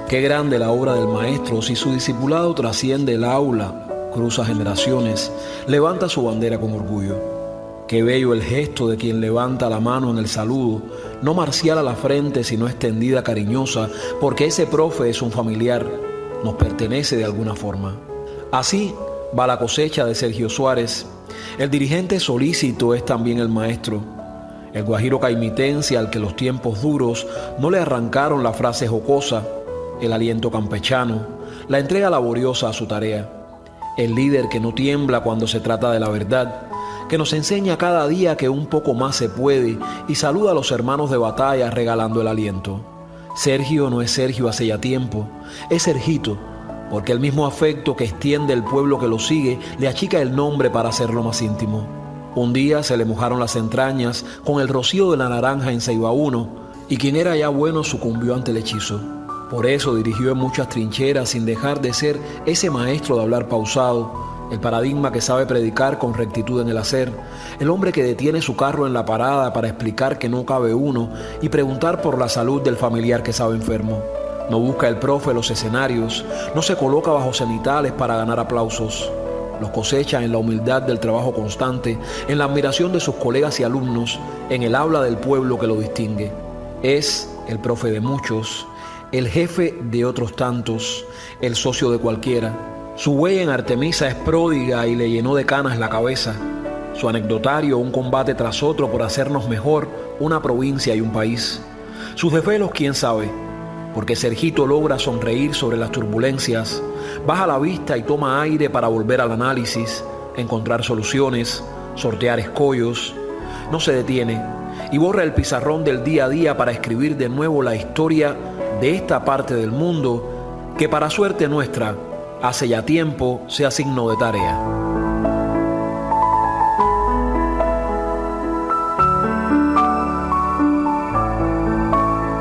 Qué grande la obra del maestro si su discipulado trasciende el aula, cruza generaciones, levanta su bandera con orgullo. Qué bello el gesto de quien levanta la mano en el saludo, no marcial a la frente sino extendida cariñosa, porque ese profe es un familiar, nos pertenece de alguna forma. Así va la cosecha de Sergio Suárez. El dirigente solícito es también el maestro. El guajiro caimitense al que los tiempos duros no le arrancaron la frase jocosa, el aliento campechano, la entrega laboriosa a su tarea. El líder que no tiembla cuando se trata de la verdad, que nos enseña cada día que un poco más se puede y saluda a los hermanos de batalla regalando el aliento. Sergio no es Sergio hace ya tiempo, es Sergito, porque el mismo afecto que extiende el pueblo que lo sigue le achica el nombre para hacerlo más íntimo. Un día se le mojaron las entrañas con el rocío de la naranja en Ceiba 1 y quien era ya bueno sucumbió ante el hechizo. Por eso dirigió en muchas trincheras sin dejar de ser ese maestro de hablar pausado, el paradigma que sabe predicar con rectitud en el hacer, el hombre que detiene su carro en la parada para explicar que no cabe uno y preguntar por la salud del familiar que sabe enfermo. No busca el profe los escenarios, no se coloca bajo cenitales para ganar aplausos. Los cosecha en la humildad del trabajo constante, en la admiración de sus colegas y alumnos, en el habla del pueblo que lo distingue. Es el profe de muchos, el jefe de otros tantos, el socio de cualquiera. Su huella en Artemisa es pródiga y le llenó de canas la cabeza. Su anecdotario, un combate tras otro por hacernos mejor una provincia y un país. Sus desvelos, quién sabe, porque Sergito logra sonreír sobre las turbulencias, baja la vista y toma aire para volver al análisis, encontrar soluciones, sortear escollos. No se detiene y borra el pizarrón del día a día para escribir de nuevo la historia de esta parte del mundo que, para suerte nuestra, hace ya tiempo se asignó de tarea.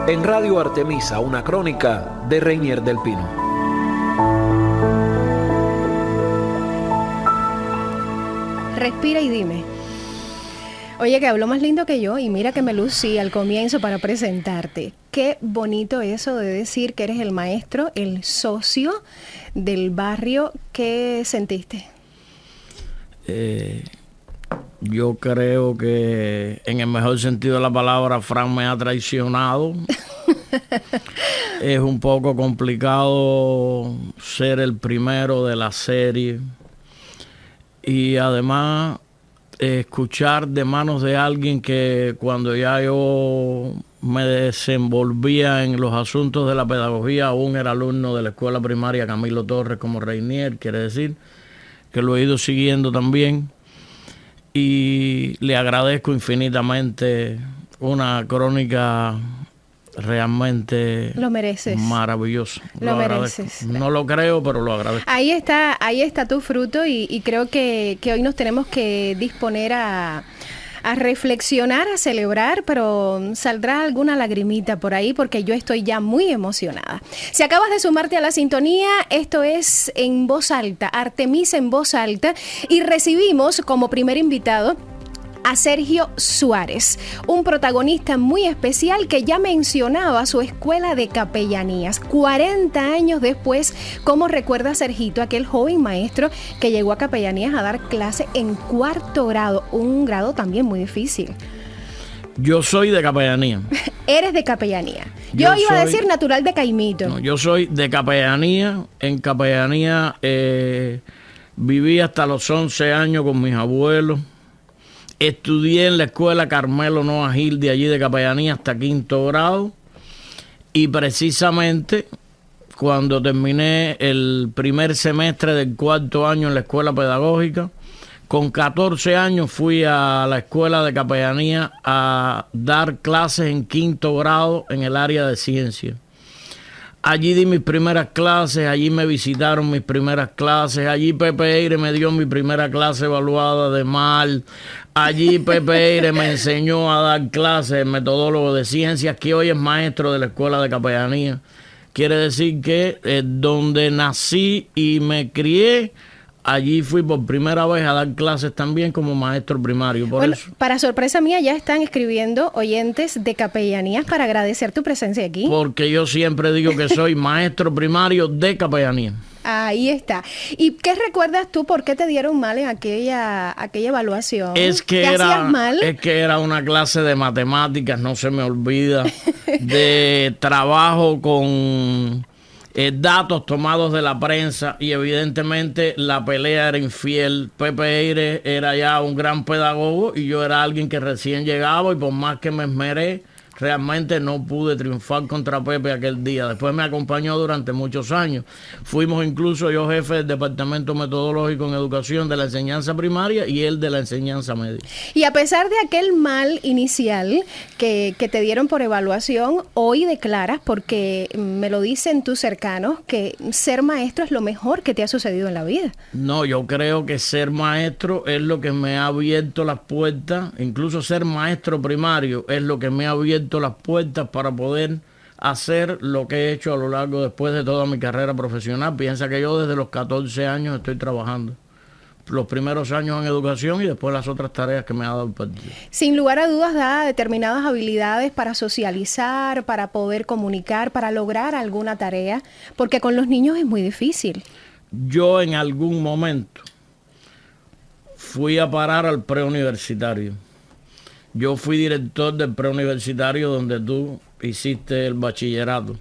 En Radio Artemisa, una crónica de Reinier del Pino. Respira y dime. Oye, que habló más lindo que yo y mira que me lucí al comienzo para presentarte. Qué bonito eso de decir que eres el maestro, el socio del barrio. ¿Qué sentiste? Yo creo que en el mejor sentido de la palabra, Fran me ha traicionado. Es un poco complicado ser el primero de la serie y además escuchar de manos de alguien que cuando ya yo me desenvolvía en los asuntos de la pedagogía aún era alumno de la escuela primaria Camilo Torres como Reinier, quiere decir que lo he ido siguiendo también y le agradezco infinitamente una crónica realmente lo mereces. Maravilloso. Lo mereces. No lo creo, pero lo agradezco. Ahí está tu fruto y creo que hoy nos tenemos que disponer a reflexionar, a celebrar, pero saldrá alguna lagrimita por ahí porque yo estoy ya muy emocionada. Si acabas de sumarte a la sintonía, esto es En Voz Alta, Artemisa en Voz Alta, y recibimos como primer invitado a Sergio Suárez, un protagonista muy especial que ya mencionaba su escuela de capellanías. 40 años después, ¿cómo recuerda Sergito aquel joven maestro que llegó a capellanías a dar clase en 4º grado? Un grado también muy difícil. Yo soy de capellanía. Eres de capellanía. Yo iba a decir natural de Caimito. No, yo soy de capellanía. En capellanía viví hasta los 11 años con mis abuelos. Estudié en la escuela Carmelo Noa Gil de allí de capellanía hasta 5º grado y precisamente cuando terminé el primer semestre del 4º año en la escuela pedagógica, con 14 años fui a la escuela de capellanía a dar clases en 5º grado en el área de ciencia. Allí di mis primeras clases, allí me visitaron mis primeras clases, allí Pepe Eire me dio mi primera clase evaluada de mal, allí Pepe Eire me enseñó a dar clases, el metodólogo de ciencias, que hoy es maestro de la escuela de capellanía. Quiere decir que donde nací y me crié, allí fui por primera vez a dar clases también como maestro primario. Bueno, para sorpresa mía ya están escribiendo oyentes de Capellanías para agradecer tu presencia aquí. Porque yo siempre digo que soy maestro primario de Capellanía. Ahí está. ¿Y qué recuerdas tú? ¿Por qué te dieron mal en aquella evaluación? ¿Qué hacías mal? Es que era una clase de matemáticas, no se me olvida, de trabajo con datos tomados de la prensa, y evidentemente la pelea era infiel. Pepe Eire era ya un gran pedagogo y yo era alguien que recién llegaba, y por más que me esmeré, realmente no pude triunfar contra Pepe aquel día. Después me acompañó durante muchos años. Fuimos incluso yo jefe del departamento metodológico en educación de la enseñanza primaria y él de la enseñanza media. Y a pesar de aquel mal inicial que te dieron por evaluación, hoy declaras, porque me lo dicen tus cercanos, que ser maestro es lo mejor que te ha sucedido en la vida. No, yo creo que ser maestro es lo que me ha abierto las puertas. Incluso ser maestro primario es lo que me ha abierto las puertas para poder hacer lo que he hecho a lo largo después de toda mi carrera profesional. Piensa que yo desde los 14 años estoy trabajando. Los primeros años en educación y después las otras tareas que me ha dado el partido. Sin lugar a dudas da determinadas habilidades para socializar, para poder comunicar, para lograr alguna tarea, porque con los niños es muy difícil. Yo en algún momento fui a parar al preuniversitario. Yo fui director del preuniversitario donde tú hiciste el bachillerato.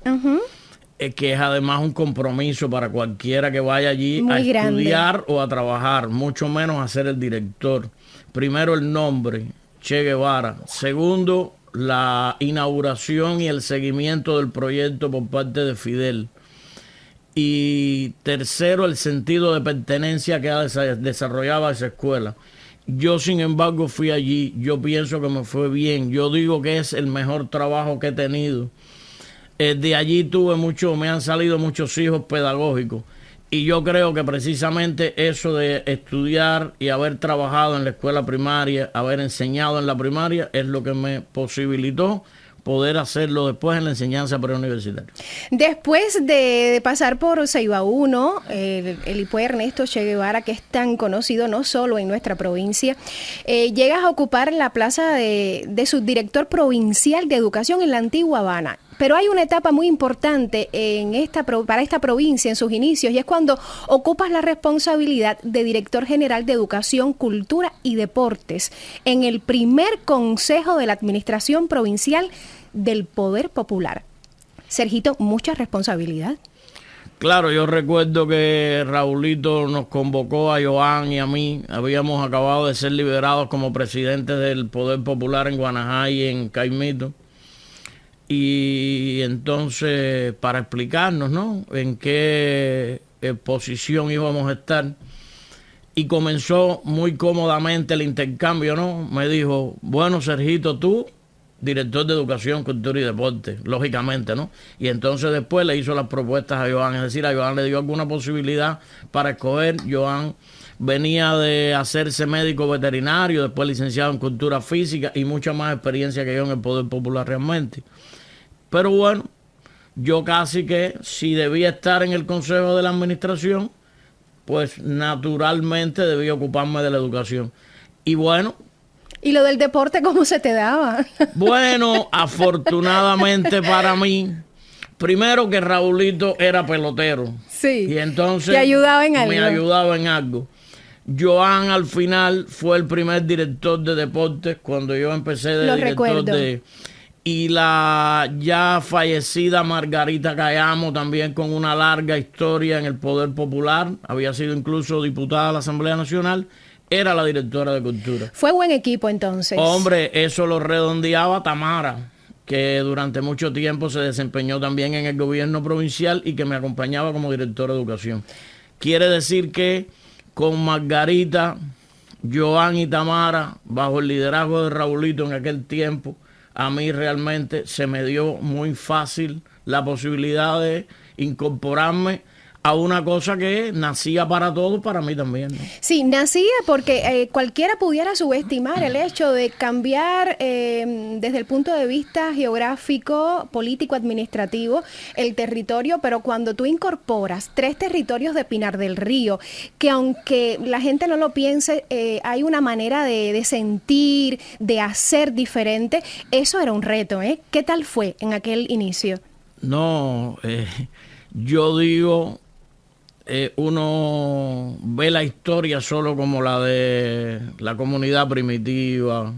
Que es además un compromiso para cualquiera que vaya allí muy a grande. Estudiar o a trabajar, mucho menos a ser el director. Primero el nombre, Che Guevara. Segundo, la inauguración y el seguimiento del proyecto por parte de Fidel. Y tercero, el sentido de pertenencia que desarrollaba esa escuela. Yo, sin embargo, fui allí. Yo pienso que me fue bien. Yo digo que es el mejor trabajo que he tenido. De allí me han salido muchos hijos pedagógicos. Y yo creo que precisamente eso de estudiar y haber trabajado en la escuela primaria, haber enseñado en la primaria, es lo que me posibilitó poder hacerlo después en la enseñanza preuniversitaria. Después de pasar por Ceiba 1, el IPUE Ernesto Che Guevara, que es tan conocido no solo en nuestra provincia, llegas a ocupar la plaza de subdirector provincial de educación en la antigua Habana. Pero hay una etapa muy importante para esta provincia en sus inicios, y es cuando ocupas la responsabilidad de director general de Educación, Cultura y Deportes en el primer Consejo de la Administración Provincial del Poder Popular. Sergito, mucha responsabilidad. Claro, yo recuerdo que Raulito nos convocó a Joan y a mí. Habíamos acabado de ser liberados como presidentes del Poder Popular en Guanajay y en Caimito. Y entonces, para explicarnos, ¿no?, en qué posición íbamos a estar. Y comenzó muy cómodamente el intercambio, ¿no? Me dijo, bueno, Sergito, tú, director de Educación, Cultura y Deporte, lógicamente, ¿no? Y entonces después le hizo las propuestas a Joan, es decir, a Joan le dio alguna posibilidad para escoger. Joan venía de hacerse médico veterinario, después licenciado en Cultura Física y mucha más experiencia que yo en el Poder Popular realmente. Pero bueno, yo casi que si debía estar en el Consejo de la Administración, pues naturalmente debía ocuparme de la educación. Y bueno. ¿Y lo del deporte cómo se te daba? Bueno, afortunadamente para mí, primero que Raulito era pelotero. Sí. Y entonces ¿te ayudaba en algo? Me ayudaba en algo. Joan al final fue el primer director de deportes cuando yo empecé de director de... Y la ya fallecida Margarita Cayamo, también con una larga historia en el Poder Popular, había sido incluso diputada de la Asamblea Nacional, era la directora de Cultura. ¿Fue buen equipo entonces? Hombre, eso lo redondeaba Tamara, que durante mucho tiempo se desempeñó también en el gobierno provincial y que me acompañaba como directora de Educación. Quiere decir que con Margarita, Joan y Tamara, bajo el liderazgo de Raulito en aquel tiempo, a mí realmente se me dio muy fácil la posibilidad de incorporarme a una cosa que nacía para todos, para mí también, ¿no? Sí, nacía porque cualquiera pudiera subestimar el hecho de cambiar desde el punto de vista geográfico, político, administrativo, el territorio, pero cuando tú incorporas 3 territorios de Pinar del Río, que aunque la gente no lo piense, hay una manera de sentir, de hacer diferente, eso era un reto, ¿eh? ¿Qué tal fue en aquel inicio? No, yo digo... uno ve la historia solo como la de la comunidad primitiva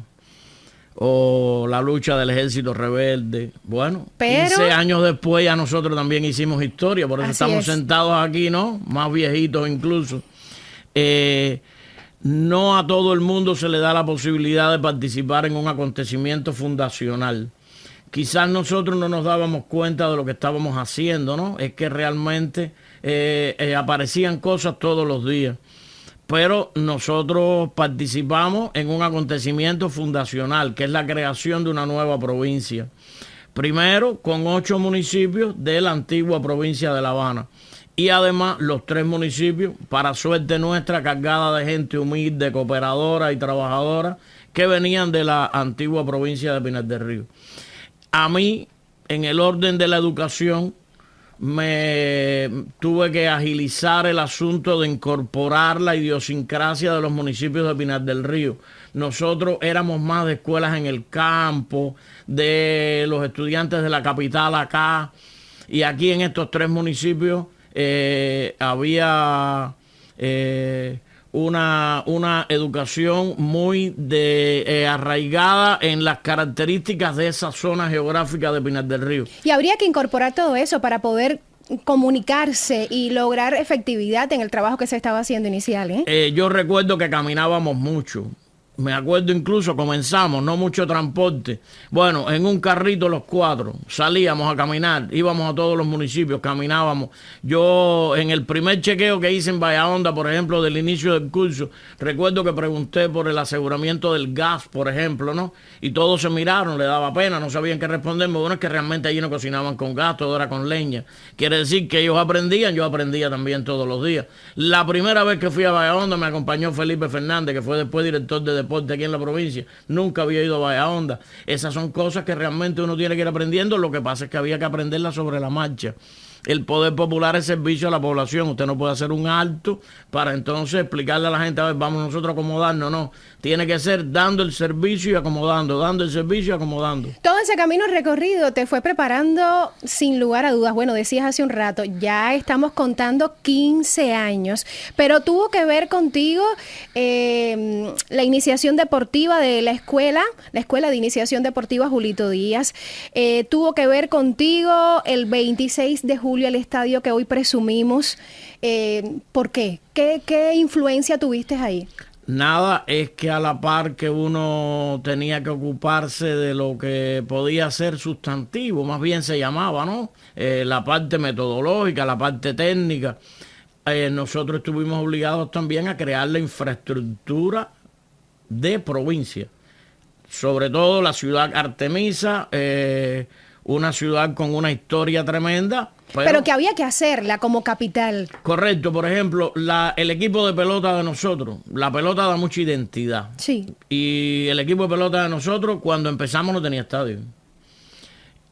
o la lucha del ejército rebelde. Bueno, pero 15 años después ya nosotros también hicimos historia, por eso estamos sentados aquí, ¿no? Más viejitos incluso. No a todo el mundo se le da la posibilidad de participar en un acontecimiento fundacional. Quizás nosotros no nos dábamos cuenta de lo que estábamos haciendo, ¿no? Es que realmente aparecían cosas todos los días. Pero nosotros participamos en un acontecimiento fundacional, que es la creación de una nueva provincia. Primero, con 8 municipios de la antigua provincia de La Habana. Y además, los 3 municipios, para suerte nuestra, cargada de gente humilde, cooperadora y trabajadora, que venían de la antigua provincia de Pinar del Río. A mí, en el orden de la educación, me tuve que agilizar el asunto de incorporar la idiosincrasia de los municipios de Pinar del Río. Nosotros éramos más de escuelas en el campo, de los estudiantes de la capital acá, y aquí en estos 3 municipios había una educación muy arraigada en las características de esa zona geográfica de Pinar del Río. Y habría que incorporar todo eso para poder comunicarse y lograr efectividad en el trabajo que se estaba haciendo inicial, ¿eh? Yo recuerdo que caminábamos mucho. Me acuerdo incluso comenzamos, no mucho transporte. Bueno, en un carrito los 4 salíamos a caminar, íbamos a todos los municipios, caminábamos. Yo en el primer chequeo que hice en Bahía por ejemplo, del inicio del curso, recuerdo que pregunté por el aseguramiento del gas, por ejemplo, ¿no? Y todos se miraron, le daba pena, no sabían qué responderme. Bueno, es que realmente allí no cocinaban con gas, todo era con leña. Quiere decir que ellos aprendían, yo aprendía también todos los días. La primera vez que fui a Bahía me acompañó Felipe Fernández, que fue después director de deporte aquí en la provincia. Nunca había ido a Bahía Honda. Esas son cosas que realmente uno tiene que ir aprendiendo. Lo que pasa es que había que aprenderlas sobre la marcha. El poder popular es servicio a la población. Usted no puede hacer un alto para entonces explicarle a la gente, a ver, vamos nosotros a acomodarnos. No, tiene que ser dando el servicio y acomodando, dando el servicio y acomodando. Todo ese camino recorrido te fue preparando sin lugar a dudas. Bueno, decías hace un rato, ya estamos contando 15 años, pero tuvo que ver contigo la iniciación deportiva de la escuela de iniciación deportiva Julito Díaz. Tuvo que ver contigo el 26 de julio el estadio que hoy presumimos. ¿Por qué? ¿Qué influencia tuviste ahí? Nada, es que a la par que uno tenía que ocuparse de lo que podía ser sustantivo, más bien se llamaba, ¿no? La parte metodológica, la parte técnica. Nosotros estuvimos obligados también a crear la infraestructura de provincia. Sobre todo la ciudad Artemisa, una ciudad con una historia tremenda. Pero que había que hacerla como capital. Correcto, por ejemplo, el equipo de pelota de nosotros, la pelota da mucha identidad. Sí. Y el equipo de pelota de nosotros, cuando empezamos, no tenía estadio.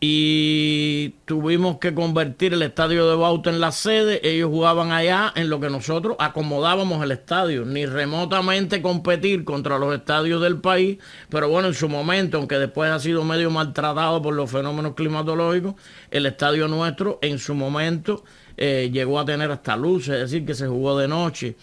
Y tuvimos que convertir el estadio de Bauta en la sede. Ellos jugaban allá en lo que nosotros acomodábamos el estadio. Ni remotamente competir contra los estadios del país. Pero bueno, en su momento, aunque después ha sido medio maltratado por los fenómenos climatológicos, el estadio nuestro en su momento llegó a tener hasta luz, es decir, que se jugó de noche.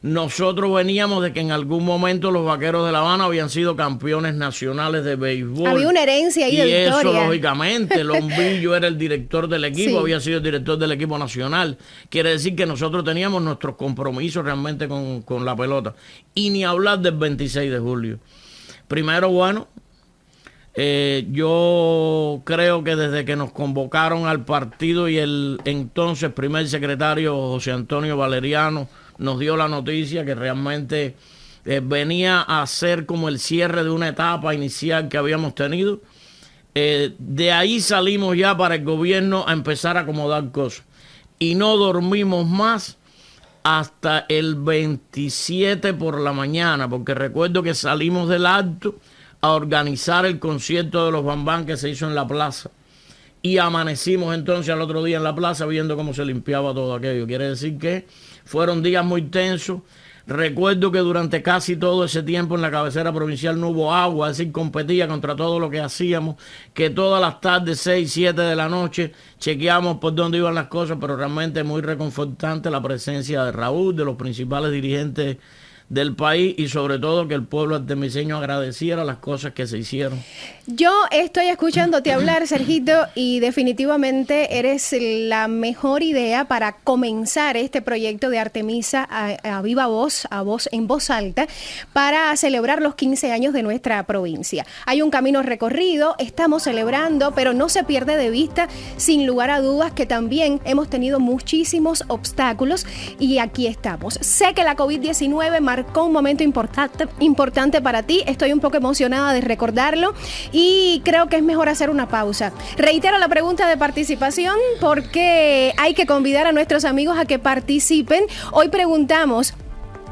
Nosotros veníamos de que en algún momento los Vaqueros de La Habana habían sido campeones nacionales de béisbol. Había una herencia ahí de victoria. Y eso, lógicamente, Lombillo era el director del equipo, sí. Había sido el director del equipo nacional. Quiere decir que nosotros teníamos nuestros compromisos realmente con la pelota. Y ni hablar del 26 de julio. Primero, bueno, yo creo que desde que nos convocaron al partido y el entonces primer secretario José Antonio Valeriano nos dio la noticia que realmente venía a ser como el cierre de una etapa inicial que habíamos tenido. De ahí salimos ya para el gobierno a empezar a acomodar cosas. y no dormimos más hasta el 27 por la mañana, porque recuerdo que salimos del acto a organizar el concierto de los Bambán que se hizo en la plaza. Y amanecimos entonces al otro día en la plaza viendo cómo se limpiaba todo aquello. Quiere decir que fueron días muy tensos. Recuerdo que durante casi todo ese tiempo en la cabecera provincial no hubo agua, es decir, competía contra todo lo que hacíamos, que todas las tardes, 6, 7 de la noche, chequeamos por dónde iban las cosas, pero realmente muy reconfortante la presencia de Raúl, de los principales dirigentes del país y sobre todo que el pueblo artemiseño agradeciera las cosas que se hicieron. Yo estoy escuchándote hablar, Sergito, y definitivamente eres la mejor idea para comenzar este proyecto de Artemisa a viva voz, en voz alta, para celebrar los 15 años de nuestra provincia. Hay un camino recorrido, estamos celebrando, pero no se pierde de vista, sin lugar a dudas, que también hemos tenido muchísimos obstáculos y aquí estamos. Sé que la COVID-19 marcó un momento importante para ti, estoy un poco emocionada de recordarlo y creo que es mejor hacer una pausa. Reitero la pregunta de participación porque hay que convidar a nuestros amigos a que participen. Hoy preguntamos: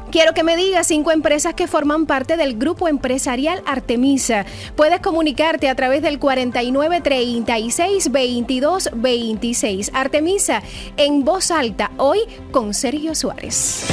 quiero que me digas 5 empresas que forman parte del grupo empresarial Artemisa. Puedes comunicarte a través del 4936-2226. Artemisa en voz alta, hoy con Sergio Suárez.